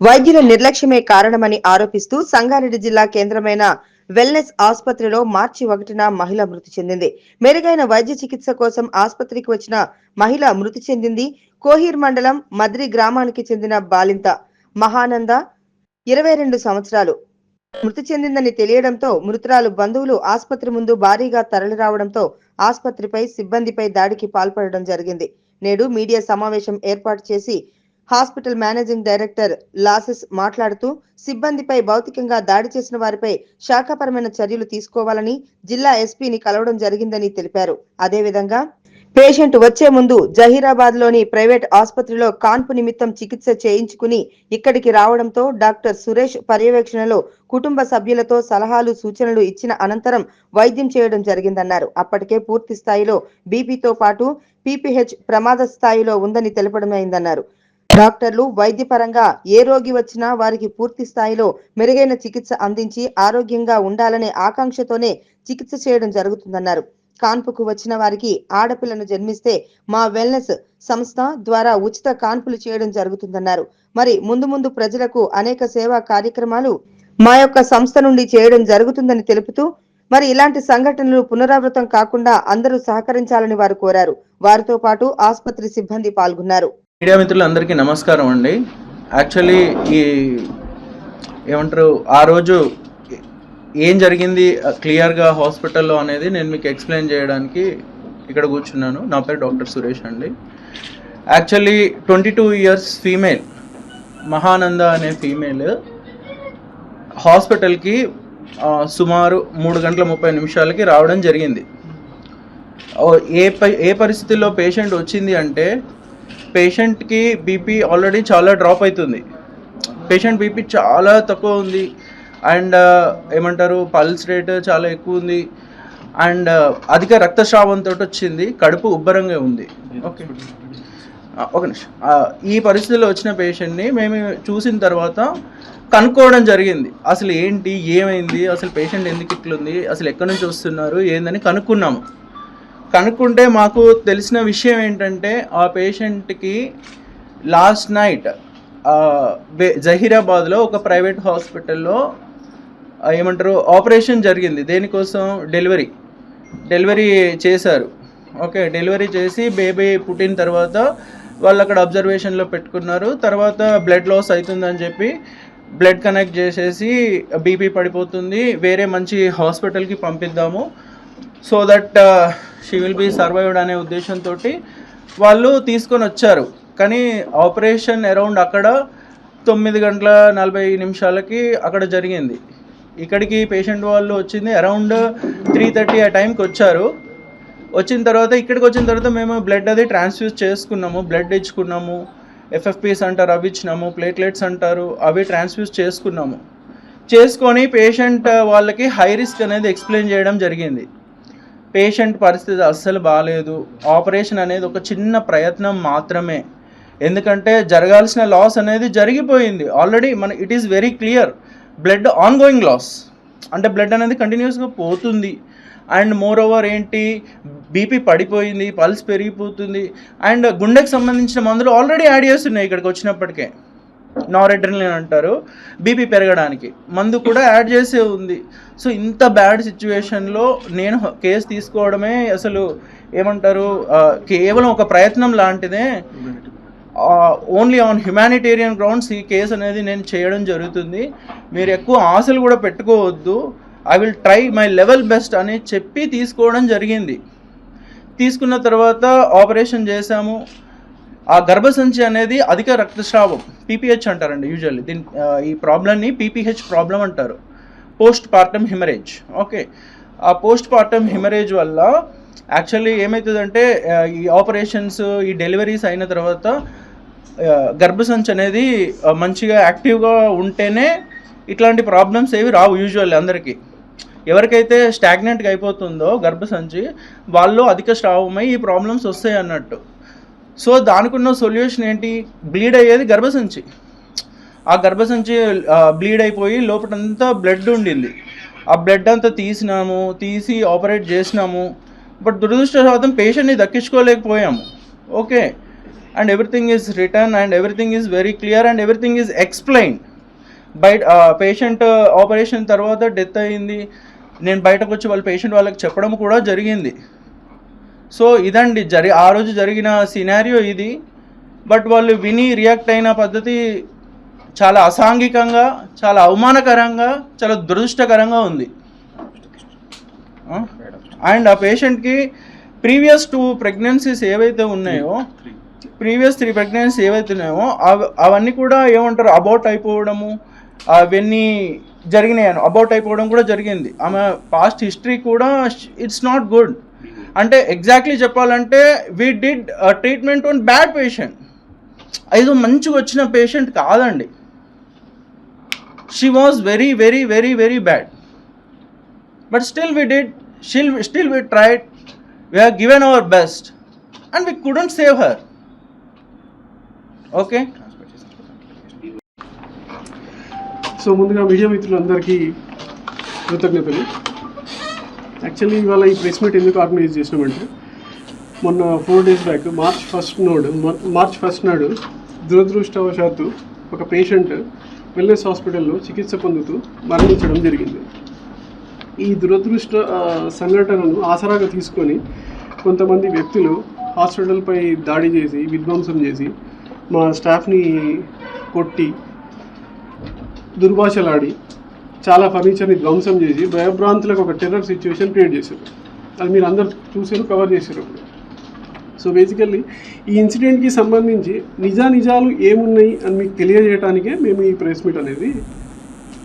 వైద్యుల నిర్లక్ష్యమే కారణమని ఆరోపిస్తూ సంగారెడ్డి జిల్లా కేంద్రమైన వెల్నెస్ ఆసుపత్రిలో మార్చి 1న మహిళ మృతి చెందింది. మెరుగైన వైద్య చికిత్స కోసం ఆసుపత్రికి వచ్చిన మహిళ మృతి చెందింది. కోహీర్ మండలం మద్రి గ్రామానికి చెందిన బాలింత మహానంద 22 సంవత్సరాలు మృతి చెందిందని తెలియడంతో మృతురాలు బంధువులు ఆసుపత్రి ముందు భారీగా తరలిరావడంతో ఆసుపత్రిపై సిబ్బందిపై దాడికి పాల్పడడం జరిగింది. నేడు మీడియా సమావేశం ఏర్పాటు చేసి హాస్పిటల్ మేనేజింగ్ డైరెక్టర్ లాసెస్ మాట్లాడుతూ సిబ్బందిపై భౌతికంగా దాడి చేసిన వారిపై శాఖాపరమైన చర్యలు తీసుకోవాలని జిల్లా ఎస్పీని కలవడం జరిగిందని తెలిపారు. అదేవిధంగా పేషెంట్ వచ్చే ముందు జహీరాబాద్ లోని ప్రైవేట్ ఆసుపత్రిలో కాన్పు నిమిత్తం చికిత్స చేయించుకుని ఇక్కడికి రావడంతో డాక్టర్ సురేష్ పర్యవేక్షణలో కుటుంబ సభ్యులతో సలహాలు సూచనలు ఇచ్చిన అనంతరం వైద్యం చేయడం జరిగిందన్నారు. అప్పటికే పూర్తి స్థాయిలో బీపీతో పాటు పీపీహెచ్ ప్రమాద స్థాయిలో ఉందని తెలపడమైందన్నారు. డాక్టర్లు వైద్యపరంగా ఏ రోగి వచ్చినా వారికి పూర్తి స్థాయిలో మెరుగైన చికిత్స అందించి ఆరోగ్యంగా ఉండాలనే ఆకాంక్షతోనే చికిత్స చేయడం జరుగుతుందన్నారు. కాన్పుకు వచ్చిన వారికి ఆడపిల్లను జన్మిస్తే మా వెల్నెస్ సంస్థ ద్వారా ఉచిత కాన్పులు చేయడం జరుగుతుందన్నారు. మరి ముందు ప్రజలకు అనేక సేవా కార్యక్రమాలు మా యొక్క సంస్థ నుండి చేయడం జరుగుతుందని తెలుపుతూ మరి ఇలాంటి సంఘటనలు పునరావృతం కాకుండా అందరూ సహకరించాలని వారు కోరారు. వారితో పాటు ఆసుపత్రి సిబ్బంది పాల్గొన్నారు. మీడియా మిత్రులందరికీ నమస్కారం అండి. యాక్చువల్లీ ఏమంటారు ఆ రోజు ఏం జరిగింది క్లియర్గా హాస్పిటల్లో అనేది నేను మీకు ఎక్స్ప్లెయిన్ చేయడానికి ఇక్కడ కూర్చున్నాను. నా పేరు డాక్టర్ సురేష్ అండి. యాక్చువల్లీ 22 ఇయర్స్ ఫీమేల్ మహానంద అనే ఫీమేల్ హాస్పిటల్కి సుమారు 3:30 రావడం జరిగింది. ఏ పరిస్థితుల్లో పేషెంట్ వచ్చింది అంటే పేషెంట్కి బీపీ ఆల్రెడీ చాలా డ్రాప్ అవుతుంది. పేషెంట్ బీపీ చాలా తక్కువ ఉంది అండ్ ఏమంటారు పల్స్ రేట్ చాలా ఎక్కువ ఉంది అండ్ అధిక రక్తస్రావంతో వచ్చింది. కడుపు ఉబ్బరంగా ఉంది. ఓకే, ఒక నిమిషం. ఈ పరిస్థితుల్లో వచ్చిన పేషెంట్ని మేము చూసిన తర్వాత కనుక్కోవడం జరిగింది. అసలు ఏంటి, ఏమైంది, అసలు పేషెంట్ ఎందుకు ఇట్లుంది, అసలు ఎక్కడి నుంచి వస్తున్నారు ఏందని కనుక్కుంటే మాకు తెలిసిన విషయం ఏంటంటే ఆ పేషెంట్కి లాస్ట్ నైట్ జహీరాబాద్లో ఒక ప్రైవేట్ హాస్పిటల్లో ఏమంటారు ఆపరేషన్ జరిగింది. దేనికోసం డెలివరీ చేశారు. ఓకే, డెలివరీ చేసి బేబీ పుట్టిన తర్వాత వాళ్ళు అక్కడ అబ్జర్వేషన్లో పెట్టుకున్నారు. తర్వాత బ్లడ్ లాస్ అవుతుందని చెప్పి బ్లడ్ కనెక్ట్ చేసేసి బీపీ పడిపోతుంది, వేరే మంచి హాస్పిటల్కి పంపిద్దాము so that she will be survived అనే ఉద్దేశంతో వాళ్ళు తీసుకొని వచ్చారు. కానీ ఆపరేషన్ అరౌండ్ అక్కడ 9:40 అక్కడ జరిగింది. ఇక్కడికి పేషెంట్ వాళ్ళు వచ్చింది అరౌండ్ 3:30 ఆ టైంకి వచ్చారు. వచ్చిన తర్వాత ఇక్కడికి వచ్చిన తర్వాత మేము బ్లడ్ అది ట్రాన్స్ఫ్యూజ్ చేసుకున్నాము, బ్లడ్ ఇచ్చుకున్నాము, ఎఫ్ఎఫ్పీస్ అంటారు అవి ఇచ్చినాము, ప్లేట్లెట్స్ అంటారు అవి ట్రాన్స్ఫ్యూజ్ చేసుకొని పేషెంట్ వాళ్ళకి హై రిస్క్ అనేది ఎక్స్ప్లెయిన్ చేయడం జరిగింది. పేషెంట్ పరిస్థితి అస్సలు బాగాలేదు, ఆపరేషన్ అనేది ఒక చిన్న ప్రయత్నం మాత్రమే, ఎందుకంటే జరగాల్సిన లాస్ అనేది జరిగిపోయింది already. It is very clear, blood ongoing loss అంటే బ్లడ్ అనేది కంటిన్యూస్గా పోతుంది అండ్ మోర్ ఓవర్ ఏంటి బీపీ పడిపోయింది, పల్స్ పెరిగిపోతుంది అండ్ గుండెకి సంబంధించిన మందులు ఆల్రెడీ యాడ్ చేస్తున్నాయి. ఇక్కడికి వచ్చినప్పటికే నారెడ్రినలిన్ అంటారు బీపీ పెరగడానికి, మందు కూడా యాడ్ చేసే ఉంది. సో ఇంత బ్యాడ్ సిచ్యువేషన్లో నేను కేసు తీసుకోవడమే అసలు ఏమంటారు కేవలం ఒక ప్రయత్నం లాంటిదే. ఓన్లీ ఆన్ హ్యుమానిటేరియన్ గ్రౌండ్స్ ఈ కేసు అనేది నేను చేయడం జరుగుతుంది. మీరు ఎక్కువ ఆశలు కూడా పెట్టుకోవద్దు, I will try my level best అని చెప్పి తీసుకోవడం జరిగింది. తీసుకున్న తర్వాత ఆపరేషన్ చేశాము. ఆ గర్భసంచి అనేది అధిక రక్తస్రావం పీపీహెచ్ అంటారండి యూజువల్లీ. ఈ ప్రాబ్లమ్ని పీపీహెచ్ ప్రాబ్లం అంటారు, పోస్ట్ పార్టమ్ హిమరేజ్. ఓకే, ఆ పోస్ట్ పార్టమ్ హిమరేజ్ వల్ల యాక్చువల్లీ ఏమవుతుందంటే ఈ ఆపరేషన్స్ ఈ డెలివరీస్ అయిన తర్వాత గర్భసంచి అనేది మంచిగా యాక్టివ్గా ఉంటేనే ఇట్లాంటి ప్రాబ్లమ్స్ ఏవి రావు యూజువల్లీ అందరికీ. ఎవరికైతే స్టాగ్నెంట్గా అయిపోతుందో గర్భసంచి వాళ్ళు అధిక స్రావమై ఈ ప్రాబ్లమ్స్ వస్తాయి అన్నట్టు. సో దానికి ఉన్న సొల్యూషన్ ఏంటి, బ్లీడ్ అయ్యేది గర్భసంచి. ఆ గర్భసంచి బ్లీడ్ అయిపోయి లోపలంతా బ్లడ్ ఉండింది. ఆ బ్లడ్ అంతా తీసి ఆపరేట్ చేసినాము. బట్ దురదృష్టవశాతం పేషెంట్ని దక్కించుకోలేకపోయాము. Okay, and everything is written and everything is very clear and everything is explained. బయట పేషెంట్ ఆపరేషన్ తర్వాత డెత్ అయింది, నేను బయటకు వచ్చి వాళ్ళ పేషెంట్ వాళ్ళకి చెప్పడం కూడా జరిగింది. సో ఇదండి ఆ రోజు జరిగిన సినారియో ఇది. బట్ వాళ్ళు విని రియాక్ట్ అయిన పద్ధతి చాలా అసాంఘికంగా, చాలా అవమానకరంగా, చాలా దురదృష్టకరంగా ఉంది. అండ్ ఆ పేషెంట్కి ప్రీవియస్ 2 ప్రెగ్నెన్సీస్ ఏవైతే ఉన్నాయో, ప్రీవియస్ 3 ప్రెగ్నెన్సీస్ ఏవైతే ఉన్నాయో అవన్నీ కూడా ఏమంటారు అబౌట్ అయిపోవడము, అవన్నీ జరిగినాయి, అబౌట్ అయిపోవడం కూడా జరిగింది. ఆమె పాస్ట్ హిస్టరీ కూడా ఇట్స్ నాట్ గుడ్. అంటే ఎగ్జాక్ట్లీ చెప్పాలంటే we did treatment on bad patient. ఐదో మంచిగా వచ్చిన పేషెంట్ కాదండి. She was very very very very bad. But still we did, still we tried, we have given our best and we couldn't save her. Okay. So ముందుగా media మిత్రులందరికీ కృతజ్ఞతలు. Actually ఇవాళ ఈ press meet ఎందుకు organise చేసినామంటే, మొన్న 4 days back March first నాడు దురదృష్టవశాత్తు ఒక పేషెంట్ వెల్నెస్ హాస్పిటల్లో చికిత్స పొందుతూ మరణించడం జరిగింది. ఈ దురదృష్ట సంఘటనను ఆసరాగా తీసుకొని కొంతమంది వ్యక్తులు హాస్పిటల్పై దాడి చేసి, విధ్వంసం చేసి, మా స్టాఫ్ని కొట్టి, దుర్భాషలాడి, చాలా ఫర్నిచర్ని ధ్వంసం చేసి భయభ్రాంతులకు ఒక టెర్రర్ సిచ్యువేషన్ క్రియేట్ చేశారు. అది మీరు అందరు చూసారు, కవర్ చేశారు. సో బేసికల్లీ ఈ ఇన్సిడెంట్కి సంబంధించి నిజాలు ఏమున్నాయి అని మీకు తెలియజేయడానికే మేము ఈ ప్రెస్ మీట్ అనేది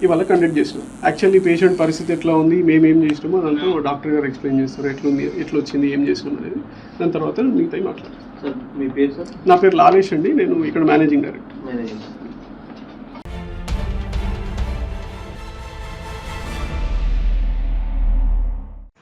ఇవాళ కండక్ట్ చేసినాం. యాక్చువల్లీ పేషెంట్ పరిస్థితి ఎట్లా ఉంది, మేమేం చేసినామో అదంతా డాక్టర్ గారు ఎక్స్ప్లెయిన్ చేస్తారు, ఎట్లా వచ్చింది, ఏం చేసినాం అనేది. దాని తర్వాత మిగతా మాట్లాడతాను. సార్ మీ పేరు సార్? నా పేరు లాలేష్ అండి, నేను ఇక్కడ మేనేజింగ్ డైరెక్టర్.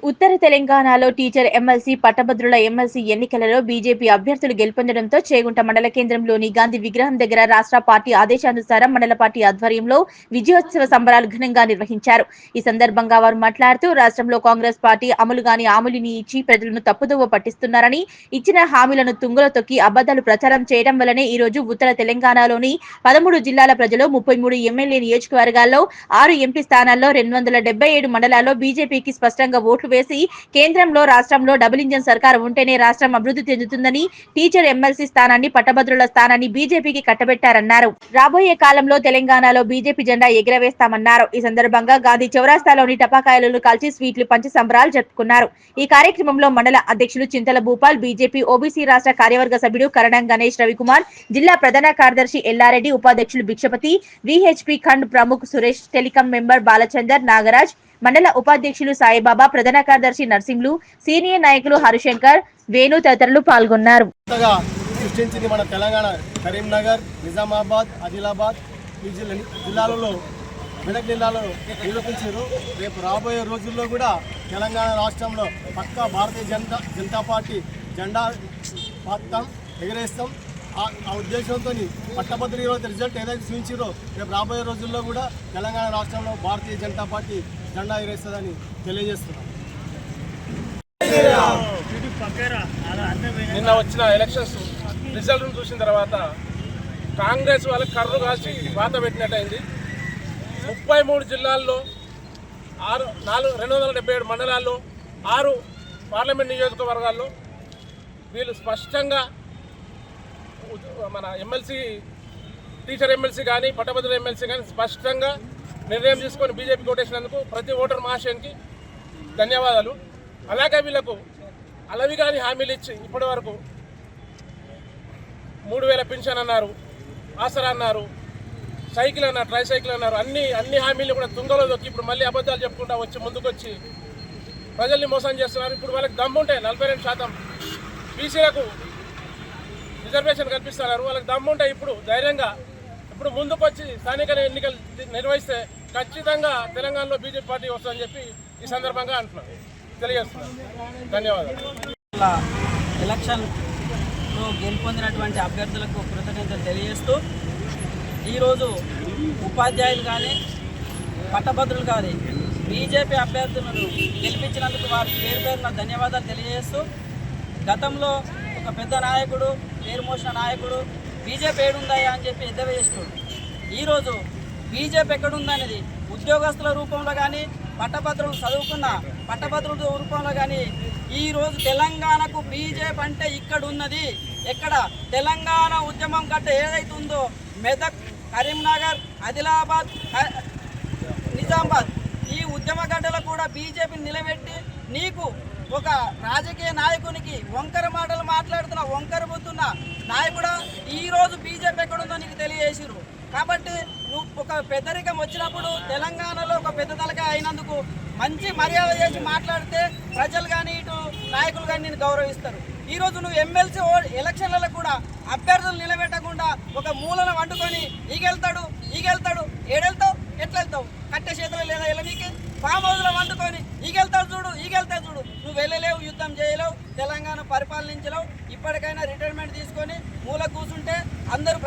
ఉత్తర తెలంగాణలో టీచర్ ఎమ్మెల్సీ, పట్టభద్రుల ఎమ్మెల్సీ ఎన్నికలలో బీజేపీ అభ్యర్థులు గెలుపొందడంతో చేగుంట మండల కేంద్రంలోని గాంధీ విగ్రహం దగ్గర రాష్ట్ర పార్టీ ఆదేశానుసారం మండల పార్టీ ఆధ్వర్యంలో విజయోత్సవ సంబరాలు ఘనంగా నిర్వహించారు. ఈ సందర్భంగా వారు మాట్లాడుతూ, రాష్ట్రంలో కాంగ్రెస్ పార్టీ అమలుగాని హామీలని ఇచ్చి ప్రజలను తప్పుదోవ పట్టిస్తున్నారని, ఇచ్చిన హామీలను తుంగలో తొక్కి అబద్దాలు ప్రచారం చేయడం వల్లనే ఈ రోజు ఉత్తర తెలంగాణలోని 13 జిల్లాల ప్రజలు 33 ఎమ్మెల్యే నియోజకవర్గాల్లో 6 ఎంపీ స్థానాల్లో 277 మండలాల్లో బీజేపీకి స్పష్టంగా ఓట్లు వేసి కేంద్రంలో రాష్ట్రంలో డబుల్ ఇంజన్ సర్కార్ ఉంటేనే రాష్ట్రం అభివృద్ధి చెందుతుందని, టీచర్ ఎమ్మెల్సీ స్థానాన్ని, పట్టభద్రుల స్థానాన్ని బీజేపీకి కట్టబెట్టారన్నారు. రాబోయే కాలంలో తెలంగాణలో బీజేపీ జెండా ఎగురవేస్తామన్నారు. ఈ సందర్భంగా గాంధీ చౌరాస్తాలోని టపాకాయలను కాల్చి స్వీట్లు పంచి సంబరాలు జరుపుకున్నారు. ఈ కార్యక్రమంలో మండల అధ్యక్షులు చింతల భూపాల్, బీజేపీ ఓబీసీ రాష్ట్ర కార్యవర్గ సభ్యుడు కరణం గణేష్ రవికుమార్, జిల్లా ప్రధాన కార్యదర్శి ఎల్లారెడ్డి, ఉపాధ్యక్షులు Bhikshapathi, VHP Khand Pramukh Suresh, telecom member Balachander, Nagaraj, మండల ఉపాధ్యక్షులు సాయిబాబా, ప్రధాన కార్యదర్శి నర్సింహులు, సీనియర్ నాయకులు హరిశంకర్, వేణు తదితరులు పాల్గొన్నారు. సృష్టించింది మన తెలంగాణ కరీంనగర్, నిజామాబాద్, ఆదిలాబాద్ ఈ జిల్లాలలో, మెదక్ జిల్లాలో నిరూపించారు. రేపు రాబోయే రోజుల్లో కూడా తెలంగాణ రాష్ట్రంలో పక్కా భారతీయ జనతా పార్టీ జెండా పాతాం, ఎగరేస్తాం. ఆ ఉద్దేశంతో పట్టభద్రుల ఈరోజు రిజల్ట్ ఏదైతే చూపించారో రేపు రాబోయే రోజుల్లో కూడా తెలంగాణ రాష్ట్రంలో భారతీయ జనతా పార్టీ జెండా ఎగరేస్తుందని తెలియజేస్తున్నాం. నిన్న వచ్చిన ఎలక్షన్స్ రిజల్ట్ను చూసిన తర్వాత కాంగ్రెస్ వాళ్ళకి కర్రు కాసి వాత పెట్టినట్టయింది. 33 జిల్లాల్లో 277 మండలాల్లో 6 పార్లమెంట్ నియోజకవర్గాల్లో వీళ్ళు స్పష్టంగా మన ఎమ్మెల్సీ, టీచర్ ఎమ్మెల్సీ కానీ పట్టభద్రుల ఎమ్మెల్సీ కానీ స్పష్టంగా నిర్ణయం తీసుకొని బీజేపీ ఓటేసినందుకు ప్రతి ఓటర్ మహాశయానికి ధన్యవాదాలు. అలాగే వీళ్ళకు అలవి కానీ హామీలు ఇచ్చి ఇప్పటి వరకు 3000 పెన్షన్ అన్నారు, ఆసరా అన్నారు, సైకిల్ అన్నారు, ట్రైసైకిల్ అన్నారు, అన్ని హామీలు కూడా తుంగలో దొక్కి ఇప్పుడు మళ్ళీ అబద్ధాలు చెప్పుకుంటా వచ్చి ముందుకొచ్చి ప్రజల్ని మోసం చేస్తున్నారు. ఇప్పుడు వాళ్ళకి దమ్ముంటే 42% బీసీలకు రిజర్వేషన్ కల్పిస్తున్నారు. వాళ్ళకి దమ్ముంటే ఇప్పుడు ధైర్యంగా ఇప్పుడు ముందుకు వచ్చి స్థానిక ఎన్నికలు నిర్వహిస్తే ఖచ్చితంగా తెలంగాణలో బీజేపీ పార్టీ వస్తుందని చెప్పి ఈ సందర్భంగా అంటున్నాను, తెలియజేస్తున్నాను. ధన్యవాదాలు. ఎలక్షన్లో గెలుపొందినటువంటి అభ్యర్థులకు కృతజ్ఞతలు తెలియజేస్తూ, ఈరోజు ఉపాధ్యాయులు కానీ పట్టభద్రులు కానీ బీజేపీ అభ్యర్థులను గెలిపించినందుకు వారికి పేరున ధన్యవాదాలు తెలియజేస్తూ, గతంలో ఒక పెద్ద నాయకుడు, పేరు మోసిన నాయకుడు బీజేపీ ఏడుందయ్యా అని చెప్పి ఎద్దవ చేస్తున్నాడు. ఈరోజు బీజేపీ ఎక్కడుందనేది ఉద్యోగస్తుల రూపంలో కానీ, పట్టభద్రులు చదువుకున్న పట్టభద్రుల రూపంలో కానీ ఈరోజు తెలంగాణకు బీజేపీ అంటే ఇక్కడ ఉన్నది. ఎక్కడ తెలంగాణ ఉద్యమం గట్ట ఏదైతే ఉందో మెదక్, కరీంనగర్, ఆదిలాబాద్, నిజామాబాద్ ఈ ఉద్యమ గడ్డలో కూడా బీజేపీని నిలబెట్టి నీకు ఒక రాజకీయ నాయకునికి వంకర మాటలు మాట్లాడుతున్న, వంకర బుద్ధున్న నాయకుడా ఈరోజు బీజేపీ ఎక్కడుందో నీకు తెలియజేసిరు. కాబట్టి నువ్వు ఒక పెద్దరికం వచ్చినప్పుడు తెలంగాణలో ఒక పెద్ద తలకాయ అయినందుకు మంచి మర్యాద చేసి మాట్లాడితే ప్రజలు కానీ ఇటు నాయకులు కానీ నేను గౌరవిస్తారు. ఈరోజు నువ్వు ఎమ్మెల్సీ ఎలక్షన్లలో కూడా అభ్యర్థులు నిలబెట్టకుండా ఒక మూలన వండుకొని ఈగెళ్తాడు ఏడెళ్తావు, ఎట్లా వెళ్తావు? కట్టె చేతులు లేదా ఎల్లనీకి ఫామ్ హౌస్లో వండుకొని ఈగెళ్తాడు చూడు. నువ్వు వెళ్ళలేవు, యుద్ధం చేయలేవు, తెలంగాణ పరిపాలించలేవు. ఇప్పటికైనా రిటైర్మెంట్ తీసుకొని మూల కూర్చుంటే అందరూ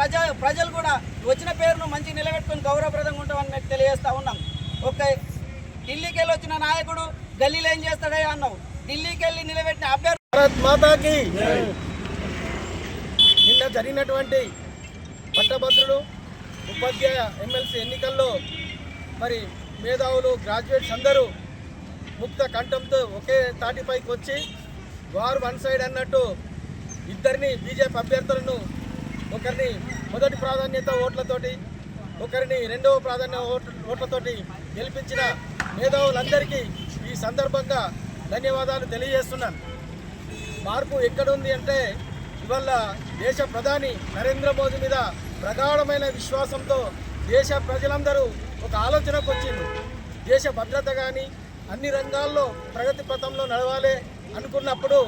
ప్రజలు కూడా వచ్చిన పేరును మంచిగా నిలబెట్టుకొని గౌరవప్రదంగా ఉంటామని మీకు తెలియజేస్తా ఉన్నాం. ఒక ఢిల్లీకి వెళ్ళి వచ్చిన నాయకుడు గల్లీలో ఏం చేస్తాడే అన్నావు. ఢిల్లీకి వెళ్ళి నిలబెట్టిన అభ్యర్థి భారత్ మాతాకి. నిన్న జరిగినటువంటి పట్టభద్రులు, ఉపాధ్యాయ ఎమ్మెల్సీ ఎన్నికల్లో మరి మేధావులు, గ్రాడ్యుయేట్స్ అందరూ ముక్త కంఠంతో ఒకే తాటిపైకి వచ్చి వారు వన్ సైడ్ అన్నట్టు ఇద్దరిని బీజేపీ అభ్యర్థులను, ఒకరిని మొదటి ప్రాధాన్యత ఓట్లతోటి, ఒకరిని రెండవ ప్రాధాన్యత ఓట్లతోటి గెలిపించిన మేధావులందరికీ ఈ సందర్భంగా ధన్యవాదాలు తెలియజేస్తున్నాను. మార్పు ఎక్కడుంది అంటే ఇవాళ దేశ ప్రధాని నరేంద్ర మోదీ మీద ప్రగాఢమైన విశ్వాసంతో దేశ ప్రజలందరూ ఒక ఆలోచనకు వచ్చింది. దేశ భద్రత కానీ అన్ని రంగాల్లో ప్రగతి పథంలో నడవాలి అనుకున్నప్పుడు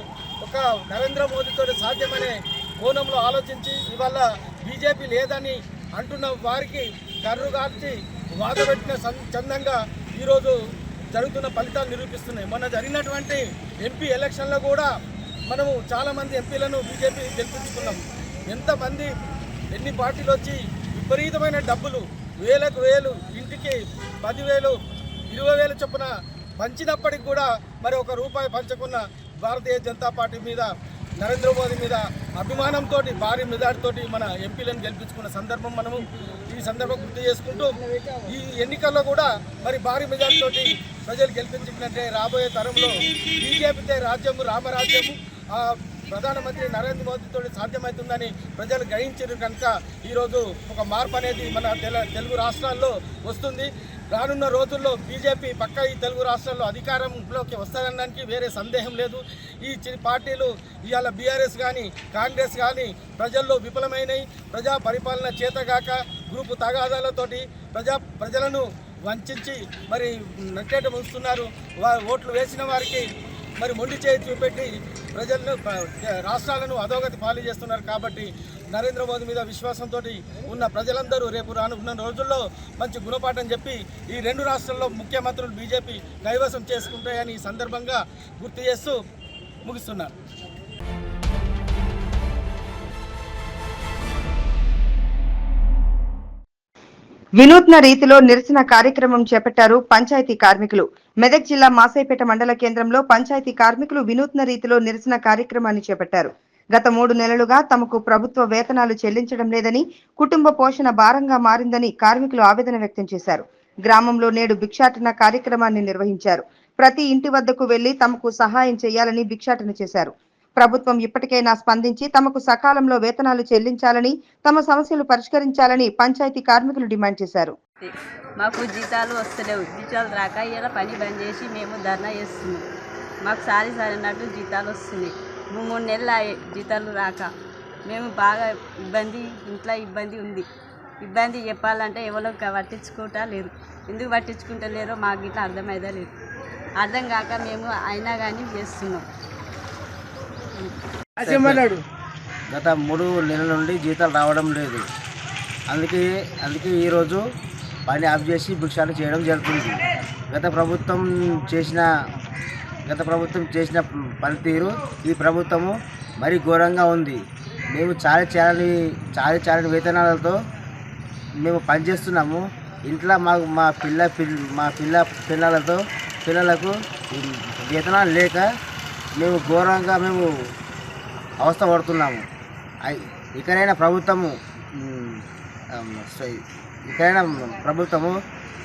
ఒక నరేంద్ర మోదీతో సాధ్యమనే కోణంలో ఆలోచించి ఇవాళ బీజేపీ లేదని అంటున్న వారికి కర్రుగార్చి వాదపెట్టిన చందంగా ఈరోజు జరుగుతున్న ఫలితాలు నిరూపిస్తున్నాయి. మొన్న జరిగినటువంటి ఎంపీ ఎలక్షన్లో కూడా మనము చాలామంది ఎంపీలను బీజేపీ గెలిపించుకున్నాం. ఎంతమంది ఎన్ని పార్టీలు వచ్చి విపరీతమైన డబ్బులు వేలకు వేలు, ఇంటికి 10,000, 20,000 చొప్పున పంచినప్పటికి కూడా మరి ఒక రూపాయి పంచకున్న భారతీయ జనతా పార్టీ మీద, నరేంద్ర మోదీ మీద అభిమానంతో భారీ మెజార్టీతోటి మన ఎంపీలను గెలిపించుకున్న సందర్భం మనము ఈ సందర్భం గుర్తు చేసుకుంటూ ఈ ఎన్నికల్లో కూడా మరి భారీ మెజార్టీతోటి ప్రజలు గెలిపించుకున్నట్టే రాబోయే తరంలో బీజేపీతే రాజ్యము, రామరాజ్యము ప్రధానమంత్రి నరేంద్ర మోదీతో సాధ్యమవుతుందని ప్రజలు గ్రహించారు. కనుక ఈరోజు ఒక మార్పు అనేది మన తెలుగు రాష్ట్రాల్లో వస్తుంది. రానున్న రోజుల్లో బీజేపీ పక్కా ఈ తెలుగు రాష్ట్రాల్లో అధికారంలోకి వస్తారనడానికి వేరే సందేహం లేదు. ఈ పార్టీలు ఇవాళ బీఆర్ఎస్ కానీ కాంగ్రెస్ కానీ ప్రజల్లో విఫలమైనవి. ప్రజా పరిపాలన చేతగాక గ్రూపు తగాదాలతోటి ప్రజలను వంచి మరి నట్టేట ముంచుతున్నారు. ఓట్లు వేసిన వారికి మరి మొండి చేయి చూపెట్టి ప్రజలను, రాష్ట్రాలను అధోగతి పాలు చేస్తున్నారు. కాబట్టి నరేంద్ర మోదీ మీద విశ్వాసంతో ఉన్న ప్రజలందరూ రేపు రానున్న రోజుల్లో మంచి గుణపాఠం చెప్పి ఈ రెండు రాష్ట్రాల్లో ముఖ్యమంత్రులు బీజేపీ కైవసం చేసుకుంటాయని ఈ సందర్భంగా గుర్తు చేస్తూ ముగిస్తున్నారు. వినూత్న రీతిలో నిరసన కార్యక్రమం చేపట్టారు పంచాయతీ కార్మికులు. మెదక్ జిల్లా మాసైపేట మండల కేంద్రంలో పంచాయతీ కార్మికులు వినూత్న రీతిలో నిరసన కార్యక్రమాన్ని చేపట్టారు. గత 3 నెలలుగా తమకు ప్రభుత్వ వేతనాలు చెల్లించడం లేదని, కుటుంబ పోషణ భారంగా మారిందని కార్మికులు ఆవేదన వ్యక్తం చేశారు. గ్రామంలో నేడు భిక్షాటన కార్యక్రమాన్ని నిర్వహించారు. ప్రతి ఇంటి వద్దకు వెళ్లి తమకు సహాయం చేయాలని భిక్షాటన చేశారు. ప్రభుత్వం ఇప్పటికైనా స్పందించి తమకు సకాలంలో వేతనాలు చెల్లించాలని, తమ సమస్యలు పరిష్కరించాలని పంచాయతీ కార్మికులు డిమాండ్ చేశారు. మాకు జీతాలు వస్తలేవు. జీతాలు రాక ఇలా పని బంద్ చేసి మేము ధర్నా చేస్తున్నాం. మాకు సారి అన్నట్టు జీతాలు వస్తున్నాయి. 3 నెలలు జీతాలు రాక మేము బాగా ఇంట్లో ఇబ్బంది ఉంది. ఇబ్బంది చెప్పాలంటే ఎవరో పట్టించుకుంటా లేరు. ఎందుకు పట్టించుకుంటా లేరో మాకు ఇట్లా అర్థమైతే లేదు. అర్థం కాక మేము అయినా కానీ చేస్తున్నాం. గత 3 నెలల నుండి జీతాలు రావడం లేదు. అందుకే ఈరోజు పని ఆఫ్ చేసి భిక్షాటన చేయడం జరుగుతుంది. గత ప్రభుత్వం చేసిన పనితీరు ఈ ప్రభుత్వము మరీ ఘోరంగా ఉంది. మేము చాలని వేతనాలతో మేము పనిచేస్తున్నాము. ఇంట్లో మా పిల్లలకు వేతనాలు లేక మేము ఘోరంగా అవస్థ పడుతున్నాము. ఇకనైనా ప్రభుత్వము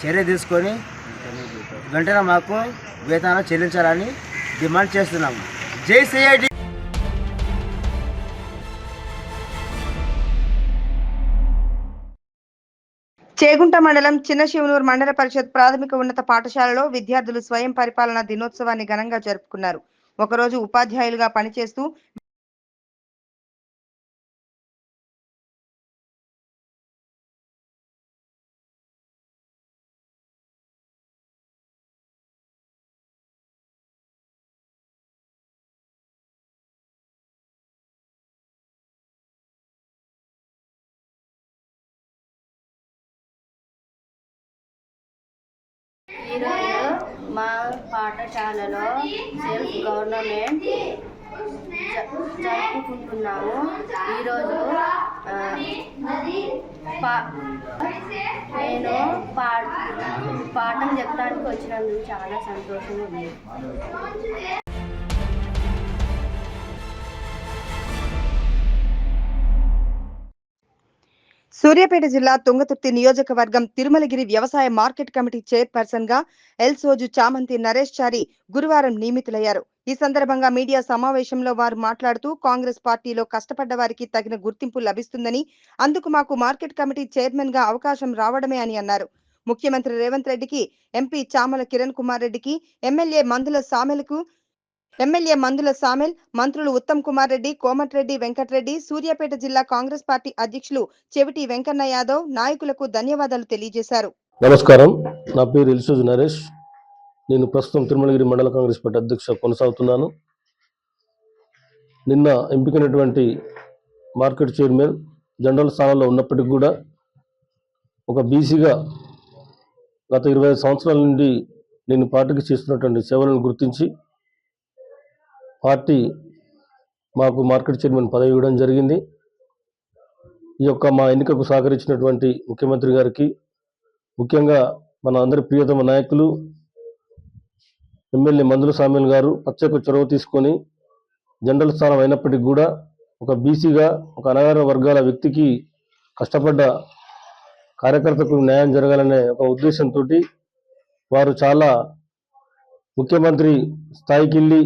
చర్య తీసుకొని వెంటనే మాకు వేతనాలు చెల్లించాలని డిమాండ్ చేస్తున్నాము. జై సిఐటి. చేగుంట మండలం చిన్నశివనూరు మండల పరిషత్ ప్రాథమిక ఉన్నత పాఠశాలలో విద్యార్థులు స్వయం పరిపాలన దినోత్సవాన్ని ఘనంగా జరుపుకున్నారు. ఒకరోజు ఉపాధ్యాయులుగా పనిచేస్తూ ఈరోజు మా పాఠశాలలో సెల్ఫ్ గవర్నమెంట్ జరుపుకుంటున్నాము. ఈరోజు నేను పాఠం చెప్పడానికి వచ్చినందుకు చాలా సంతోషంగా ఉంది. సూర్యాపేట జిల్లా తుంగతుర్తి నియోజకవర్గం తిరుమలగిరి వ్యవసాయ మార్కెట్ కమిటీ చైర్పర్సన్ గా ఎల్సోజు చామంతి నరేష్ చారి గురువారం నియమితులయ్యారు. ఈ సందర్భంగా మీడియా సమావేశంలో వారు మాట్లాడుతూ కాంగ్రెస్ పార్టీలో కష్టపడ్డ వారికి తగిన గుర్తింపు లభిస్తుందని, అందుకు మాకు మార్కెట్ కమిటీ చైర్మన్ గా అవకాశం రావడమే అని అన్నారు. ముఖ్యమంత్రి రేవంత్ రెడ్డికి, ఎంపీ చామల కిరణ్ కుమార్ రెడ్డికి, ఎమ్మెల్యే మందుల సామెల్, మంత్రులు ఉత్తమ్ కుమార్ రెడ్డి, కోమటిరెడ్డి వెంకటరెడ్డి, సూర్యాపేట జిల్లా కాంగ్రెస్ పార్టీ అధ్యక్షులు చెవిటి వెంకన్న యాదవ్ నాయకులకు ధన్యవాదాలు తెలియజేశారు. నమస్కారం, నా పేరు ఎల్సోజు నరేష్. నేను ప్రస్తుతం తిరుమలగిరి మండల కాంగ్రెస్ పార్టీ అధ్యక్ష కొనసాగుతున్నాను. నిన్న ఎంపికైనటువంటి మార్కెట్ చైర్మన్ జనరల్ స్థానంలో ఉన్నప్పటికీ కూడా ఒక బీసీగా గత 25 సంవత్సరాల నుండి నేను పార్టీకి చేస్తున్నటువంటి సేవలను గుర్తించి పార్టీ మాకు మార్కెట్ చైర్మన్ పదవి ఇవ్వడం జరిగింది. ఈ యొక్క మా ఎన్నికకు సహకరించినటువంటి ముఖ్యమంత్రి గారికి, ముఖ్యంగా మన అందరి ప్రియతమ నాయకులు ఎమ్మెల్యే మందుల సామ్యుల్ గారు ప్రత్యేక చొరవ తీసుకొని జనరల్ స్థానం అయినప్పటికీ కూడా ఒక బీసీగా, ఒక అణగారిన వర్గాల వ్యక్తికి, కష్టపడ్డ కార్యకర్తకు న్యాయం జరగాలనే ఒక ఉద్దేశంతో వారు చాలా ముఖ్యమంత్రి స్థాయికి వెళ్ళి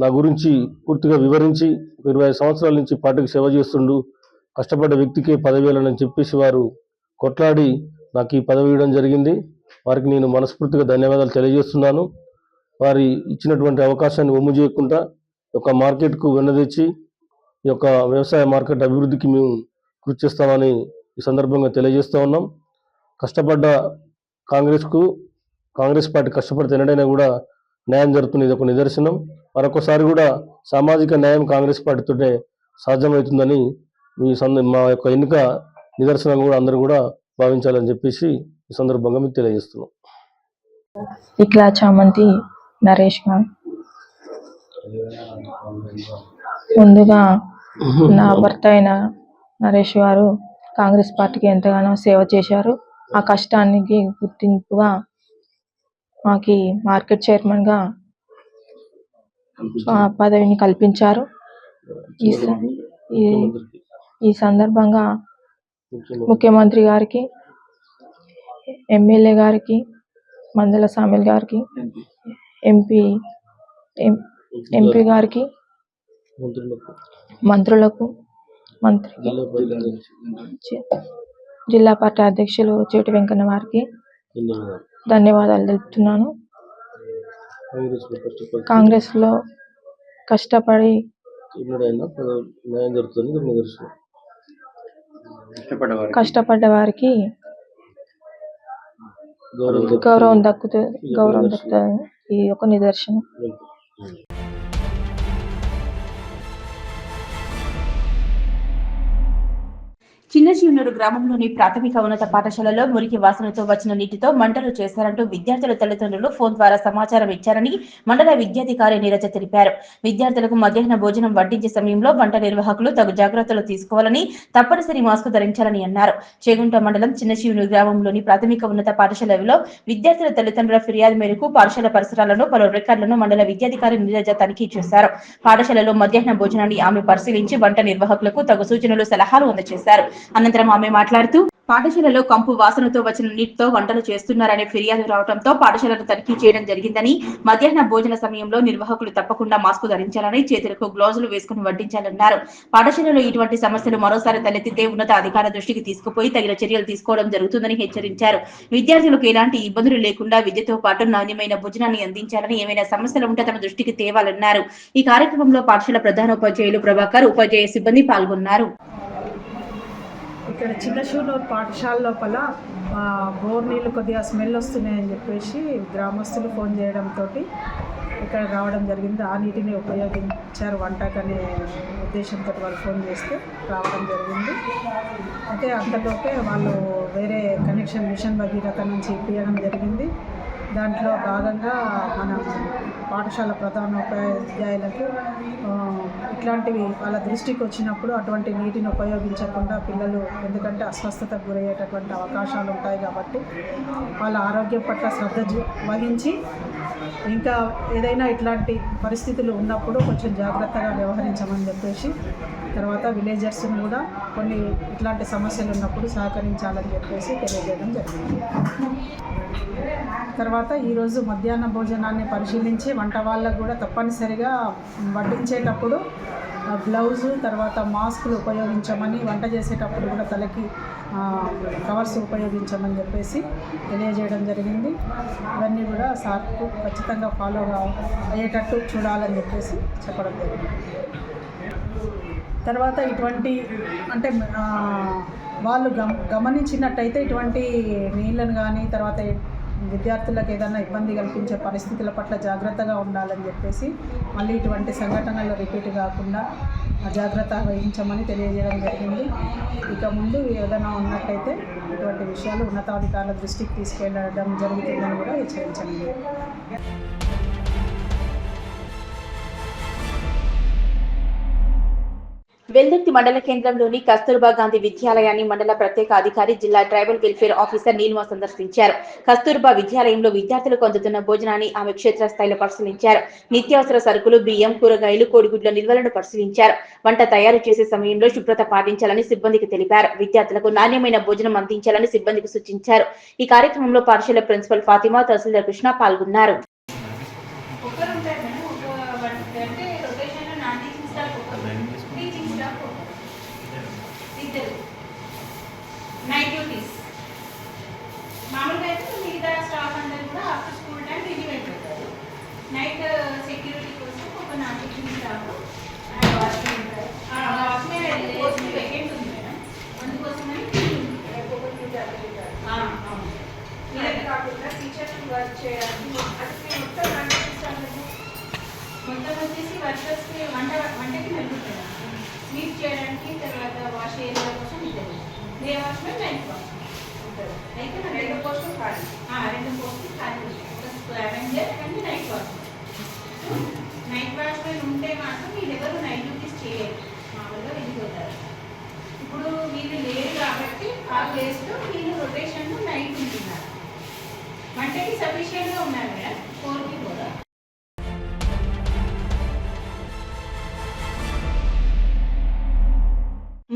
నా గురించి పూర్తిగా వివరించి 25 సంవత్సరాల నుంచి పార్టీకి సేవ చేస్తుండు, కష్టపడ్డ వ్యక్తికే పదవి ఇవ్వాలని చెప్పేసి వారు కొట్లాడి నాకు ఈ పదవి ఇవ్వడం జరిగింది. వారికి నేను మనస్ఫూర్తిగా ధన్యవాదాలు తెలియజేస్తున్నాను. వారి ఇచ్చినటువంటి అవకాశాన్ని ఒమ్ము చేయకుండా ఒక మార్కెట్కు వెన్నదెచ్చి ఈ యొక్క వ్యవసాయ మార్కెట్ అభివృద్ధికి మేము కృషి చేస్తామని ఈ సందర్భంగా తెలియజేస్తూ ఉన్నాం. కష్టపడ్డ కాంగ్రెస్ పార్టీ కష్టపడితే ఎన్నడైనా కూడా న్యాయం జరుగుతుంది, ఇది ఒక నిదర్శనం. మరొకసారి కూడా సామాజిక న్యాయం కాంగ్రెస్ పార్టీతోనే సాధ్యమవుతుందని మా యొక్క ఎన్నిక నిదర్శనం కూడా అందరూ కూడా భావించాలని చెప్పేసి ఈ సందర్భంగా మీకు తెలియజేస్తున్నాం. ఇట్లా చామంతి నరేష్ గారు, ముందుగా నా భర్త అయిన నరేష్ గారు కాంగ్రెస్ పార్టీకి ఎంతగానో సేవ చేశారు. ఆ కష్టానికి గుర్తింపుగా మాకు మార్కెట్ చైర్మన్గా పదవిని కల్పించారు. ఈ సందర్భంగా ముఖ్యమంత్రి గారికి, ఎమ్మెల్యే గారికి, మందుల సామెల్ గారికి, ఎంపీ గారికి, మంత్రులకు, జిల్లా పార్టీ అధ్యక్షులు చెవిటి వెంకన్న వారికి ధన్యవాదాలు తెలుపుతున్నాను. కాంగ్రెస్లో కష్టపడి కష్టపడ్డ వారికి గౌరవం దక్కుతుంది ఈ ఒక నిదర్శనం. చిన్నశివనూరు గ్రామంలోని ప్రాథమిక ఉన్నత పాఠశాలలో మురికి వాసనతో వచ్చిన నీటితో మంటలు చేశారంటూ విద్యార్థుల తల్లిదండ్రులు ఫోన్ ద్వారా సమాచారం ఇచ్చారని మండల విద్యాధికారి నీరజ తెలిపారు. విద్యార్థులకు మధ్యాహ్న భోజనం వడ్డించే సమయంలో వంట నిర్వాహకులు తగు జాగ్రత్తలు తీసుకోవాలని, తప్పనిసరి మాస్క్ ధరించాలని అన్నారు. చేగుంట మండలం చిన్నశివనూరు గ్రామంలోని ప్రాథమిక ఉన్నత పాఠశాలలో విద్యార్థుల తల్లిదండ్రుల ఫిర్యాదు మేరకు పాఠశాల పరిసరాలను పలు రికార్డులను మండల విద్యాధికారి నీరజ తనిఖీ చేశారు. పాఠశాలలో మధ్యాహ్న భోజనాన్ని ఆమె పరిశీలించి వంట నిర్వాహకులకు తగు సూచనలు, సలహాలు అందజేశారు. అనంతరం ఆమె మాట్లాడుతూ పాఠశాలలో కంపు వాసనతో వచ్చిన నీటితో వంటలు చేస్తున్నారనే ఫిర్యాదు రావడంతో పాఠశాలను తనిఖీ చేయడం జరిగిందని, మధ్యాహ్న భోజన సమయంలో నిర్వాహకులు తప్పకుండా మాస్క్ ధరించాలని, చేతులకు గ్లౌజులు వేసుకుని వడ్డించాలన్నారు. పాఠశాలలో ఇటువంటి సమస్యలు మరోసారి తలెత్తితే ఉన్నత అధికారుల దృష్టికి తీసుకుపోయి తగిన చర్యలు తీసుకోవడం జరుగుతుందని హెచ్చరించారు. విద్యార్థులకు ఎలాంటి ఇబ్బందులు లేకుండా విద్యతో పాటు నాణ్యమైన భోజనాన్ని అందించాలని, ఏమైనా సమస్యలు ఉంటే తమ దృష్టికి తేవాలన్నారు. ఈ కార్యక్రమంలో పాఠశాల ప్రధానోపాధ్యాయులు ప్రభాకర్, ఉపాధ్యాయ సిబ్బంది పాల్గొన్నారు. ఇక్కడ చిన్నశివనూరు పాఠశాల లోపల బోర్ నీళ్ళు కొద్దిగా స్మెల్ వస్తున్నాయని చెప్పేసి గ్రామస్తులు ఫోన్ చేయడంతో ఇక్కడ రావడం జరిగింది. ఆ నీటిని ఉపయోగించారు వంటకనే ఉద్దేశంతో వాళ్ళు ఫోన్ చేస్తే రావడం జరిగింది. అయితే అంతలోపే వాళ్ళు వేరే కనెక్షన్ మిషన్ భగీరథ నుంచి ఇప్పించడం జరిగింది. దాంట్లో భాగంగా మనం పాఠశాల ప్రధానోపాధ్యాయులకు ఇట్లాంటివి వాళ్ళ దృష్టికి వచ్చినప్పుడు అటువంటి నీటిని ఉపయోగించకుండా పిల్లలు, ఎందుకంటే అస్వస్థతకు గురయ్యేటటువంటి అవకాశాలు ఉంటాయి కాబట్టి వాళ్ళ ఆరోగ్యం పట్ల శ్రద్ధ వహించి ఇంకా ఏదైనా ఇట్లాంటి పరిస్థితులు ఉన్నప్పుడు కొంచెం జాగ్రత్తగా వ్యవహరించమని చెప్పేసి, తర్వాత విలేజర్స్ని కూడా కొన్ని ఇట్లాంటి సమస్యలు ఉన్నప్పుడు సహకరించాలని చెప్పేసి తెలియజేయడం జరిగింది. తర్వాత ఈరోజు మధ్యాహ్న భోజనాన్ని పరిశీలించి వంట వాళ్ళకు కూడా తప్పనిసరిగా వడ్డించేటప్పుడు గ్లౌజు, తర్వాత మాస్కులు ఉపయోగించమని, వంట చేసేటప్పుడు కూడా తలకి కవర్స్ ఉపయోగించమని చెప్పేసి తెలియజేయడం జరిగింది. ఇవన్నీ కూడా సార్కు ఖచ్చితంగా ఫాలో అయ్యేటట్టు చూడాలని చెప్పేసి చెప్పడం జరిగింది. తర్వాత ఇటువంటి అంటే వాళ్ళు గమనించినట్టయితే ఇటువంటి నీళ్ళను కానీ, తర్వాత విద్యార్థులకు ఏదైనా ఇబ్బంది కల్పించే పరిస్థితుల పట్ల జాగ్రత్తగా ఉండాలని చెప్పేసి, మళ్ళీ ఇటువంటి సంఘటనలు రిపీట్ కాకుండా జాగ్రత్త వహించమని తెలియజేయడం జరిగింది. ఇక ముందు ఏదైనా ఉన్నట్టయితే ఇటువంటి విషయాలు ఉన్నతాధికారుల దృష్టికి తీసుకెళ్లడం జరుగుతుందని కూడా హెచ్చరించండి. వెల్దుర్తి మండల కేంద్రంలోని కస్తూర్బా గాంధీ విద్యాలయాన్ని మండల ప్రత్యేక అధికారి, జిల్లా ట్రైబల్ వెల్ఫేర్ ఆఫీసర్ నీలిమ సందర్శించారు. కస్తూర్బా విద్యాలయంలో విద్యార్థులకు అందుతున్న భోజనాన్ని ఆమె క్షేత్రస్థాయిలో పరిశీలించారు. నిత్యావసర సరుకులు, బియ్యం, కూరగాయలు, కోడిగుడ్ల నిల్వలను పరిశీలించారు. వంట తయారు చేసే సమయంలో శుభ్రత పాటించాలని సిబ్బందికి తెలిపారు. విద్యార్థులకు నాణ్యమైన భోజనం అందించాలని సిబ్బందికి సూచించారు. ఈ కార్యక్రమంలో పాఠశాల ప్రిన్సిపల్ ఫాతిమా, తహసీల్దార్ కృష్ణ పాల్గొన్నారు. నైట్ డ్యూటీస్ మామూలుగా అయితే మిగతా స్టాఫ్ అందరూ కూడా ఆఫ్టర్ స్కూల్ టైం ఇంటికి వెళ్ళిపోతారు. నైట్ సెక్యూరిటీ కోసం ఒక non teaching staff watchman vacant ఉంది మేడం, అందుకోసమని కాకుండా టీచర్ వర్క్ చేయడానికి మొత్తం వచ్చేసి వర్కర్స్కి వంటకి నలుగుతారు, స్వీప్ చేయడానికి, తర్వాత వాష్ ఏరియా కోసం ఇద్దరు, డే వాచ్మెన్ నైట్ వాచ్మెన్ ఉంటారు. అయితే మన 2 పోస్టులు ఖాళీ, 2 పోస్టులు ఖాళీ ఉంటాయి, scavenger and night watchman. Night watchman ఉంటే మాత్రం వీళ్ళెవరు నైట్ డ్యూటీస్ చేయరు, మామూలుగా వెళ్ళిపోతారు. ఇప్పుడు వీళ్ళు లేరు కాబట్టి ఆ ప్లేస్లో వీళ్ళు రొటేషన్ నైట్ ఉంటున్నారు. వంటకి సఫిషియెంట్గా ఉన్నారు మేడం, 4కి కూడా.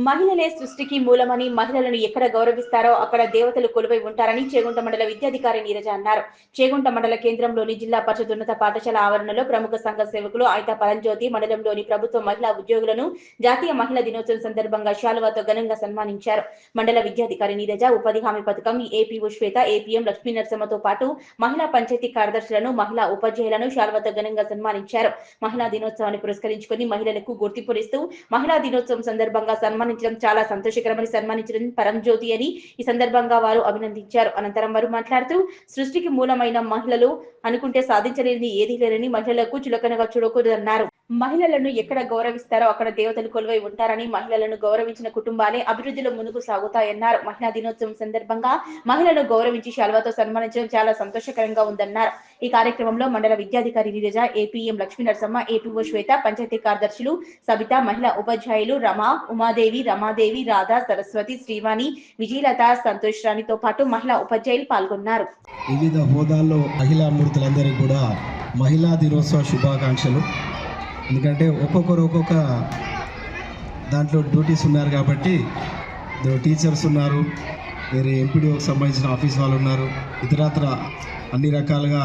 మహిళలే సృష్టికి మూలమని, మహిళలను ఎక్కడ గౌరవిస్తారో అక్కడ దేవతలు కొలువై ఉంటారని చేగుంట మండల విద్యాధికారి నీరజ అన్నారు. చేగుంట మండల కేంద్రంలోని జిల్లా పరిషత్ ఉన్నత పాఠశాల ఆవరణలో ప్రముఖ సంఘ సేవకులు ఐతా పరంజ్యోతి మండలంలోని ప్రభుత్వ మహిళా ఉద్యోగులను జాతీయ మహిళా దినోత్సవం సందర్భంగా శాలువాతో ఘనంగా సన్మానించారు. మండల విద్యాధికారి నీరజ ఉపాధి హామీ పథకం ఏపీఓ శ్వేత, ఏపీఎం లక్ష్మీ నరసమ్మతో పాటు మహిళా పంచాయతీ కార్యదర్శులను, మహిళా ఉపాధ్యాయులను శాలువాతో ఘనంగా సన్మానించారు. మహిళా దినోత్సవాన్ని పురస్కరించుకుని మహిళలకు గుర్తింపునిస్తూ మహిళా దినోత్సవం సందర్భంగా సన్మానించడం చాలా సంతోషకరమని, సన్మానించడం పరంజ్యోతి అని ఈ సందర్భంగా వారు అభినందించారు. అనంతరం వారు మాట్లాడుతూ సృష్టికి మూలమైన మహిళలు అనుకుంటే సాధించలేనిది ఏదీ లేరని, మహిళలకు చులకనగా చూడకూడదన్నారు. మహిళలను ఎక్కడ గౌరవిస్తారో అక్కడ దేవతలు కొలువై ఉంటారని, మహిళలను గౌరవించిన కుటుంబాలే అభివృద్ధిలో ముందుకు సాగుతాయన్నారు. మహిళా దినోత్సవం సందర్భంగా మహిళలను గౌరవించి శాల్వాతో సన్మానించడం చాలా సంతోషకరంగా ఉందన్నారు. ఈ కార్యక్రమంలో మండల విద్యాధికారి నీరజ, ఏపీఎం లక్ష్మీ నరసమ్మ, ఏపీఓ శ్వేత, పంచాయతీ కార్యదర్శులు సబిత, మహిళా ఉపాధ్యాయులు రమా, ఉమాదేవి, రమాదేవి, రాధా, సరస్వతి, శ్రీవాణి, విజయలత, సంతోష్ రాణితో పాటు మహిళా ఉపాధ్యాయులు పాల్గొన్నారు. వివిధ హోదాల్లో మహిళా మూర్తులందరికీ కూడా మహిళా దినోత్సవ శుభాకాంక్షలు. ఎందుకంటే ఒక్కొక్కరు ఒక్కొక్క దాంట్లో డ్యూటీస్ ఉన్నారు కాబట్టి, టీచర్స్ ఉన్నారు, వేరే ఎంపీడీఓకి సంబంధించిన ఆఫీస్ వాళ్ళు ఉన్నారు, ఇతరత్ర అన్ని రకాలుగా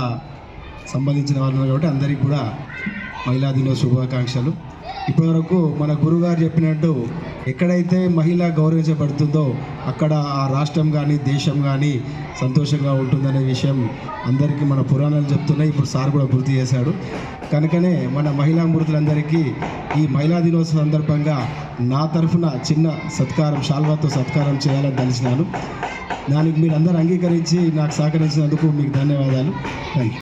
సంబంధించిన వాళ్ళు ఉన్నారు కాబట్టి అందరికీ కూడా మహిళా దినోత్సవ శుభాకాంక్షలు. ఇప్పటివరకు మన గురుగారు చెప్పినట్టు ఎక్కడైతే మహిళ గౌరవించబడుతుందో అక్కడ ఆ రాష్ట్రం కానీ దేశం కానీ సంతోషంగా ఉంటుందనే విషయం అందరికీ మన పురాణాలు చెప్తున్నాయి. ఇప్పుడు సార్ కూడా గుర్తు చేశాడు. కనుకనే మన మహిళా మూర్తులందరికీ ఈ మహిళా దినోత్సవం సందర్భంగా నా తరఫున చిన్న సత్కారం, శాల్వాతో సత్కారం చేయాలని తెలిసినాను. దానికి మీరు అందరూ అంగీకరించి నాకు సహకరించినందుకు మీకు ధన్యవాదాలు. Thank you.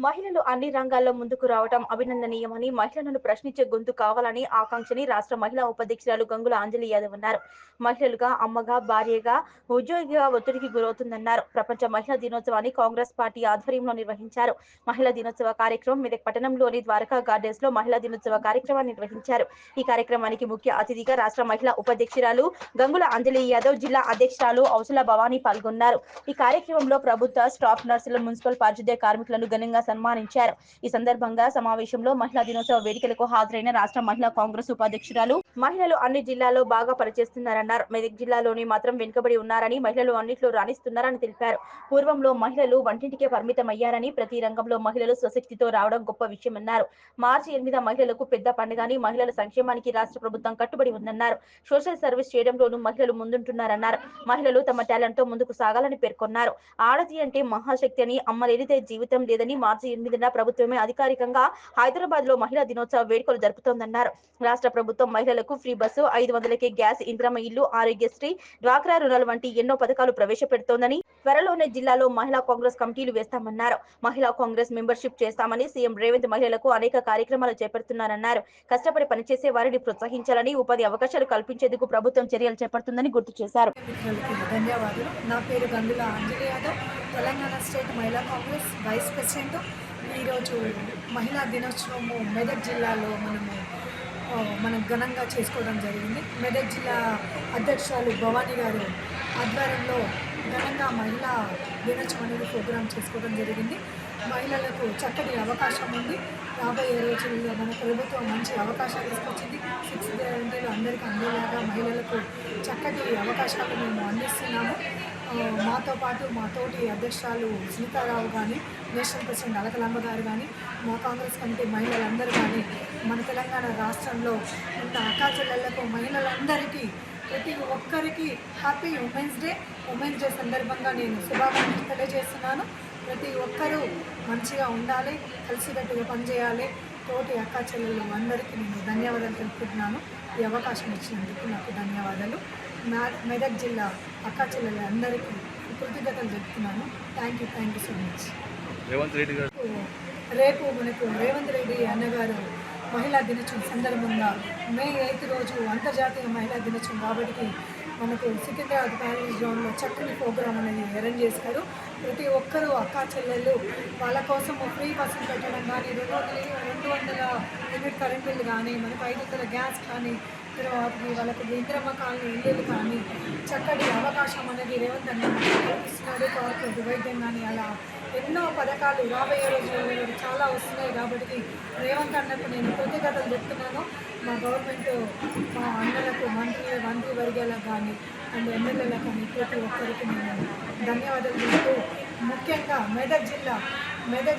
మహిళలు అన్ని రంగాల్లో ముందుకు రావడం అభినందనీయమని, మహిళలను ప్రశ్నించే గొంతు కావాలని ఆకాంక్షని రాష్ట్ర మహిళా ఉపాధ్యక్షురాలు గంగుల అంజలి యాదవ్ అన్నారు. మహిళలుగా, అమ్మగా, భార్యగా, ఉద్యోగిగా ఒత్తిడికి గురవుతుందన్నారు. ప్రపంచ మహిళా దినోత్సవాన్ని కాంగ్రెస్ పార్టీ ఆధ్వర్యంలో నిర్వహించారు. మహిళా దినోత్సవ కార్యక్రమం మెదక్ పట్టణంలోని ద్వారకా గార్డెన్స్ లో మహిళా దినోత్సవ కార్యక్రమాన్ని నిర్వహించారు. ఈ కార్యక్రమానికి ముఖ్య అతిథిగా రాష్ట్ర మహిళా ఉపాధ్యక్షురాలు గంగుల అంజలి యాదవ్, జిల్లా అధ్యక్షురాలు ఔసుల భవానీ పాల్గొన్నారు. ఈ కార్యక్రమంలో ప్రభుత్వ స్టాఫ్ నర్సులు, మున్సిపల్ పారిశుద్ధ్య కార్మికులను ఘనంగా సన్మానించారు. ఈ సందర్భంగా సమావేశంలో మహిళా దినోత్సవ వేడుకలకు హాజరైన రాష్ట్ర మహిళా కాంగ్రెస్ ఉపాధ్యక్షురాలు, మహిళలు అన్ని జిల్లాల్లో బాగా పనిచేస్తున్నారన్నారు. మెదక్ జిల్లాలోని మాత్రం వెనుకబడి ఉన్నారని, మహిళలు అన్నింటిలో రాణిస్తున్నారని తెలిపారు. పూర్వంలో మహిళలు వంటింటికే పరిమితమయ్యారని, ప్రతి రంగంలో మహిళలు స్వశక్తితో రావడం గొప్ప విషయమన్నారు. మార్చి 8 మహిళలకు పెద్ద పండుగని, మహిళల సంక్షేమానికి రాష్ట్ర ప్రభుత్వం కట్టుబడి ఉందన్నారు. సోషల్ సర్వీస్ చేయడంలోనూ మహిళలు ముందుంటున్నారన్నారు. మహిళలు తమ టాలెంట్ తో ముందుకు సాగాలని పేర్కొన్నారు. ఆడది అంటే మహాశక్తి అని, అమ్మ లేనిదే జీవితం లేదని మార్చి 8న ప్రభుత్వమే అధికారికంగా హైదరాబాద్ లో మహిళా దినోత్సవ వేడుకలు జరుపుతోందన్నారు. రాష్ట్ర ప్రభుత్వం మహిళలకు ఫ్రీ బస్సు, 500కే గ్యాస్, ఇంద్రమ్మ ఇల్లు, ఆరోగ్యశ్రీ, డ్వాక్రా రుణాలు వంటి ఎన్నో పథకాలు ప్రవేశపెడుతోందని, త్వరలోనే జిల్లాలో మహిళా కాంగ్రెస్ కమిటీలు వేస్తామన్నారు. మహిళా కాంగ్రెస్ మెంబర్షిప్ చేస్తామని సీఎం రేవంత్ మహిళలకు అనేక కార్యక్రమాలు చేపడుతున్నారన్నారు. కష్టపడి పనిచేసే వారిని ప్రోత్సహించాలని, ఉపాధి అవకాశాలు కల్పించేందుకు ప్రభుత్వం చర్యలు చేపడుతుందని గుర్తు చేశారు. ధన్యవాదాలు. నా పేరు గంగుల అంజలి యాదవ్, తెలంగాణ స్టేట్ మహిళా కాంగ్రెస్ వైస్ ప్రెసిడెంట్. ఈరోజు మహిళా దినోత్సవము మెదక్ జిల్లాలో మనం ఘనంగా చేసుకోవడం జరిగింది. మెదక్ జిల్లా అధ్యక్షురాలు భవానీ గారు ఆధ్వర్యంలో ఘనంగా మహిళా దినోత్సవం అనేది ప్రోగ్రాం చేసుకోవడం జరిగింది. మహిళలకు చక్కటి అవకాశం ఉంది. రాబోయే రోజుల్లో మన ప్రభుత్వం మంచి అవకాశాలు తీసుకొచ్చింది. 6 గ్యారెంటీలు అందరికీ అందేలాగా మహిళలకు చక్కటి అవకాశాలు మేము అందిస్తున్నాము. మాతో పాటు మా తోటి అధ్యక్షురాలు సీతారావు కానీ, నేషనల్ ప్రెసిడెంట్ అలకలమ్మ గారు కానీ, మా కాంగ్రెస్ కమిటీ మహిళలందరూ కానీ, మన తెలంగాణ రాష్ట్రంలో ఉన్న అక్కా చెల్లెళ్లకు, మహిళలందరికీ, ప్రతి ఒక్కరికి happy women's day. Women's day సందర్భంగా నేను శుభాకాంక్షలు తెలియజేస్తున్నాను. ప్రతి ఒక్కరూ మంచిగా ఉండాలి, కలిసికట్టుగా పనిచేయాలి. తోటి అక్కా చెల్లెళ్ళు అందరికీ నేను ధన్యవాదాలు తెలుపుతున్నాను. ఈ అవకాశం ఇచ్చినందుకు నాకు ధన్యవాదాలు. మెదక్ జిల్లా అక్కా చెల్లెళ్ళ అందరికీ కృతజ్ఞతలు చెప్తున్నాను. Thank you so much. రేపు మనకు రేవంత్ రెడ్డి అన్నగారు మహిళా దినోత్సవం సందర్భంగా మే 8 రోజు అంతర్జాతీయ మహిళా దినోత్సవం కాబట్టి మనకు సికింద్రాబాద్ ప్యారిస్ గ్రౌండ్లో చక్కని ప్రోగ్రాం అనేది అరేంజ్ చేశారు. ప్రతి ఒక్కరూ అక్కా చెల్లెళ్ళు వాళ్ళ కోసం ఫ్రీ బస్సులు పెట్టడం కానీ, 200 యూనిట్ కరెంట్ బిల్లు కానీ, మనకు 500 గ్యాస్ కానీ, తర్వాత వాళ్ళకు ఇంద్రమ్మ కాలనీ ఇల్లు కానీ చక్కటి అవకాశం అనేది రేవంత్ అన్న ఇస్తున్నాడు. కార్పొరేట్ వైద్యం కానీ అలా ఎన్నో పథకాలు రాబోయే రోజుల్లో చాలా వస్తున్నాయి. కాబట్టి రేవంత్ అన్నకు నేను కృతజ్ఞతలు చెప్తున్నాను. మా గవర్నమెంట్, మా అన్నలకు, మంత్రివర్గాలకు కానీ అండ్ ఎమ్మెల్యేలకు కానీ ప్రతి ఒక్కరికి నేను ధన్యవాదాలు చెప్తూ, ముఖ్యంగా మెదక్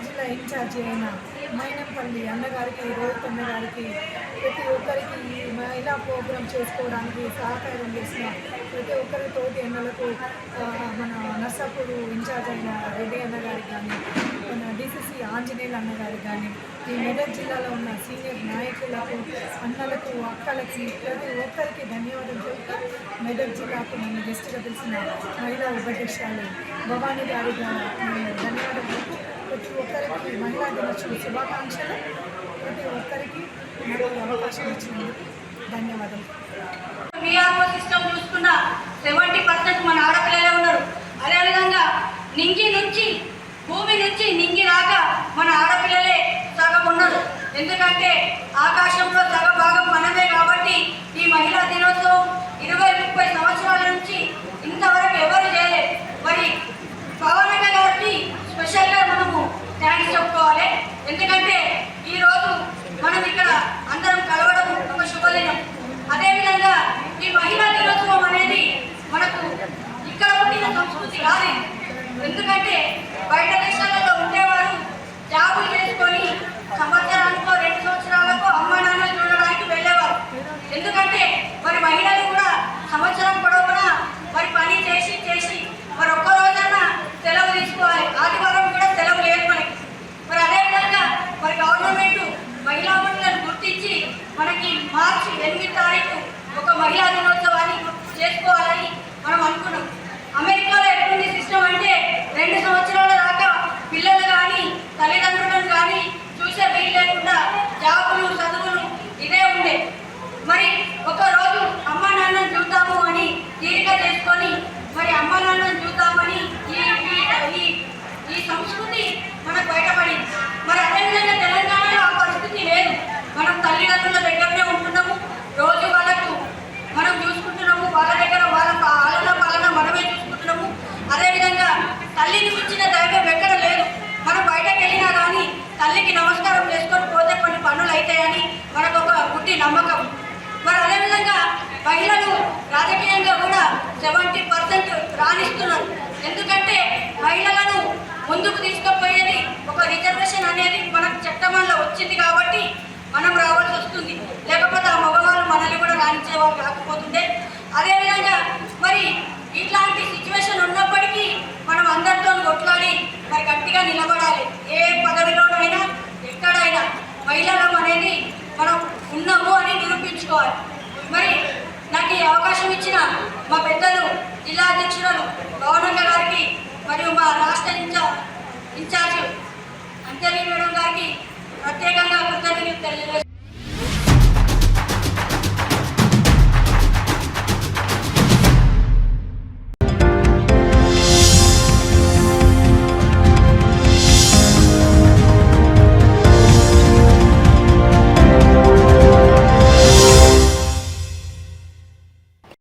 జిల్లా ఇన్ఛార్జి అయిన మైనంపల్లి అన్నగారికి, రోహిత్ అన్నగారికి, ప్రతి ఒక్కరికి ఈ మహిళా ప్రోగ్రాం చేసుకోవడానికి సహకారం చేసిన ప్రతి ఒక్కరి తోటి అన్నలకు మన నర్సాపూర్ ఇన్ఛార్జ్ అయిన రెడ్డి అన్న గారికి కానీ, మన డిసిసి ఆంజనేయులు అన్న గారికి కానీ, ఈ మెదక్ జిల్లాలో ఉన్న సీనియర్ నాయకులకు, అన్నలకు, అక్కలకి, ప్రతి ఒక్కరికి ధన్యవాదాలు చెబుతూ మెదక్ జిల్లాకు నన్ను గెస్ట్గా పిలిచిన మహిళా ఉపాధ్యక్షురాలు భవానీ గారికి ధన్యవాదాలు చెబుతూ ప్రతి ఒక్కరికి మహిళా దినోత్సవ శుభాకాంక్షలు. ప్రతి ఒక్కరికి నాకు అవకాశం ఇచ్చినందుకు ధన్యవాదాలు. మీఆర్ఓ సిస్టమ్ చూసుకున్న 70% మన ఆడపిల్లలే ఉన్నారు. అదేవిధంగా నింగి నుంచి భూమి నుంచి నింగి రాక మన ఆడపిల్లలే సగం ఉన్నారు. ఎందుకంటే ఆకాశంలో సగ భాగం మనదే. కాబట్టి ఈ మహిళా దినోత్సవం 20-30 సంవత్సరాల నుంచి ఇంతవరకు ఎవరు చేయలేదు. మరి పవనక్క గారికి స్పెషల్గా మనము థ్యాంక్స్ చెప్పుకోవాలి. ఎందుకంటే ఈరోజు మనం ఇక్కడ అందరం కలవడం ఒక శుభదినం. అదేవిధంగా ఈ మహిళా దినోత్సవం అనేది మనకు ఇక్కడ పుట్టిన సంస్కృతి కాదు. ఎందుకంటే బయట దేశాలలో ఉండేవారు జాబులు చేసుకొని సంవత్సరానికో 2 సంవత్సరాలకో అమ్మ నాన్నలు చూడడానికి వెళ్ళేవారు. ఎందుకంటే మరి మహిళలు కూడా సంవత్సరం పొడవునా మరి పని చేసి మరి ఒక్క రోజైనా సెలవు తీసుకోవాలి. ఆదివారం కూడా సెలవు లేదు మనకి. మరి అదేవిధంగా మరి గవర్నమెంట్ మహిళా మనులను గుర్తించి మనకి మార్చి 8వ తారీఖు ఒక మహిళా దినోత్సవాన్ని చేసుకోవాలని మనం అనుకున్నాం. అమెరికాలో ఎటువంటి సిస్టమ్ అంటే 2 సంవత్సరాల దాకా పిల్లలు కానీ తల్లిదండ్రులను కానీ చూసే వీలు లేకుండా జాబులు చదువులు ఇదే ఉండే. మరి ఒకరోజు అమ్మ నాన్నను చూద్దాము అని తీరిక చేసుకొని మరి అమ్మ నాన్నను చూద్దామని ఈ సంస్కృతి మనకు బయటపడింది. మరి అదేవిధంగా తెలంగాణలో ఆ పరిస్థితి లేదు. మనం తల్లిదండ్రుల దగ్గరనే ఉంటున్నాము. రోజు వాళ్ళకు మనం చూసుకుంటున్నాము. వాళ్ళ దగ్గర వాళ్ళ పాలన మనమే చూసుకుంటున్నాము. అదేవిధంగా తల్లిని మించిన దైవం ఎక్కడ లేదు. మనం బయటకు వెళ్ళినా కానీ తల్లికి నమస్కారం చేసుకొని పోతే కొన్ని పనులు అవుతాయని మనకు ఒక గుడ్డి నమ్మకం. మరి అదేవిధంగా మహిళలు రాజకీయంగా కూడా 70% రాణిస్తున్నారు. ఎందుకంటే మహిళలను ముందుకు తీసుకుపోయేది ఒక రిజర్వేషన్ అనేది మనకు చట్టంలో వచ్చింది కాబట్టి మనం రావాల్సి వస్తుంది. లేకపోతే ఆ మగవాళ్ళు మనల్ని కూడా రాణించేవాళ్ళు కాకపోతుండే. అదేవిధంగా మరి ఇట్లాంటి సిచ్యువేషన్ ఉన్నప్పటికీ మనం అందరితో కొట్లాడి మరి గట్టిగా నిలబడాలి. ఏ పదవిలోనైనా ఎక్కడైనా మహిళలం అనేది మనం ఉన్నాము అని నిరూపించుకోవాలి. మరి నాకు ఈ అవకాశం ఇచ్చిన మా పెద్దలు జిల్లా అధ్యక్షురాలు భవనక్క గారికి మరియు మా రాష్ట్ర ఇన్ఛార్జ్ అంజలి మేడం గారికి ప్రత్యేకంగా కృతజ్ఞతలు తెలియజేస్తున్నాను.